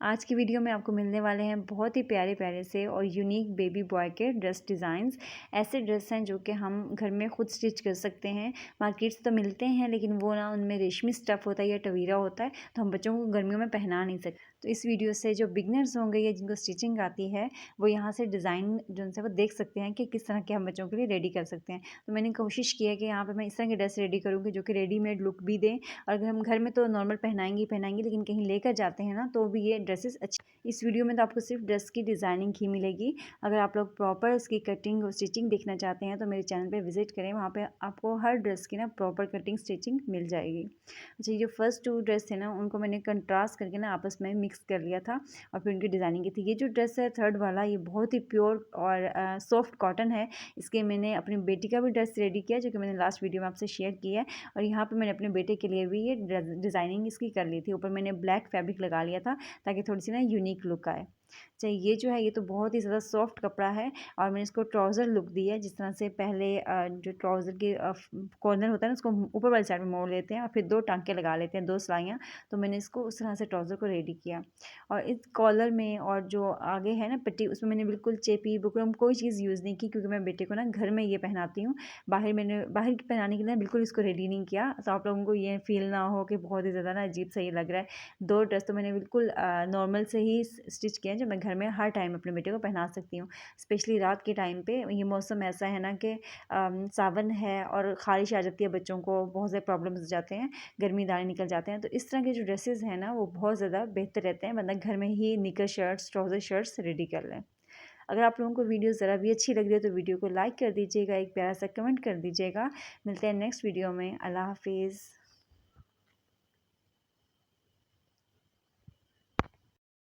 आज की वीडियो में आपको मिलने वाले हैं बहुत ही प्यारे प्यारे से और यूनिक बेबी बॉय के ड्रेस डिज़ाइंस। ऐसे ड्रेस हैं जो कि हम घर में खुद स्टिच कर सकते हैं। मार्केट से तो मिलते हैं लेकिन वो ना उनमें रेशमी स्टफ़ होता है या टवीरा होता है, तो हम बच्चों को गर्मियों में पहना नहीं सकते। तो इस वीडियो से जो बिगनर्स होंगे या जिनको स्टिचिंग आती है वो यहाँ से डिज़ाइन जो उनसे वो देख सकते हैं कि किस तरह के हम बच्चों के लिए रेडी कर सकते हैं। तो मैंने कोशिश की है कि यहाँ पर मैं इस तरह की ड्रेस रेडी करूँगी जो कि रेडीमेड लुक भी दें, और अगर हम घर में तो नॉर्मल पहनाएंगे ही पहनाएंगे, लेकिन कहीं लेकर जाते हैं ना तो भी ये ड्रेसेस अच्छी। इस वीडियो में तो आपको सिर्फ ड्रेस की डिज़ाइनिंग ही मिलेगी। अगर आप लोग प्रॉपर उसकी कटिंग और स्टिचिंग देखना चाहते हैं तो मेरे चैनल पे विजिट करें, वहाँ पे आपको हर ड्रेस की ना प्रॉपर कटिंग स्टिचिंग मिल जाएगी। अच्छा, ये फर्स्ट 2 ड्रेस थे ना उनको मैंने कंट्रास्ट करके ना आपस में मिक्स कर लिया था और फिर उनकी डिज़ाइनिंग की थी। ये जो ड्रेस है थर्ड वाला, ये बहुत ही प्योर और सॉफ्ट कॉटन है। इसके मैंने अपनी बेटी का भी ड्रेस रेडी किया जो कि मैंने लास्ट वीडियो में आपसे शेयर किया है, और यहाँ पर मैंने अपने बेटे के लिए भी ये डिज़ाइनिंग इसकी कर ली थी। ऊपर मैंने ब्लैक फैब्रिक लगा लिया था ताकि थोड़ी सी ना यूनिक लुक आए। अच्छा, ये जो है ये तो बहुत ही ज़्यादा सॉफ्ट कपड़ा है और मैंने इसको ट्राउज़र लुक दी है। जिस तरह से पहले जो ट्राउज़र के कॉर्नर होता है ना उसको ऊपर वाली साइड में मोड़ लेते हैं और फिर 2 टाँके लगा लेते हैं, 2 सिलाइयाँ। तो मैंने इसको उस तरह से ट्राउज़र को रेडी किया, और इस कॉलर में और जो आगे है ना पट्टी, उसमें मैंने बिल्कुल चेपी बुकरम कोई चीज़ यूज़ नहीं की, क्योंकि मैं बेटे को ना घर में ये पहनाती हूँ। बाहर पहनाने के लिए बिल्कुल इसको रेडी नहीं किया, तो आप लोगों को ये फ़ील ना हो कि बहुत ही ज़्यादा ना अजीब सा ये लग रहा है। 2 ड्रेस तो मैंने बिल्कुल नॉर्मल से ही स्टिच किए हैं जो मैं घर में हर टाइम अपने बेटे को पहना सकती हूँ। स्पेशली रात के टाइम पे ये मौसम ऐसा है ना कि सावन है और ख़ारिश आ जाती है, बच्चों को बहुत ज़्यादा प्रॉब्लम्स हो जाते हैं, गर्मी दाने निकल जाते हैं। तो इस तरह के जो ड्रेसेस हैं ना वो बहुत ज़्यादा बेहतर रहते हैं, वरना घर में ही निकर शर्ट्स, ट्राउज़र शर्ट्स रेडी कर लें। अगर आप लोगों को वीडियो ज़रा भी अच्छी लग रही है तो वीडियो को लाइक कर दीजिएगा, एक प्यारा सा कमेंट कर दीजिएगा। मिलते हैं नेक्स्ट वीडियो में। अल्लाह हाफ़िज़।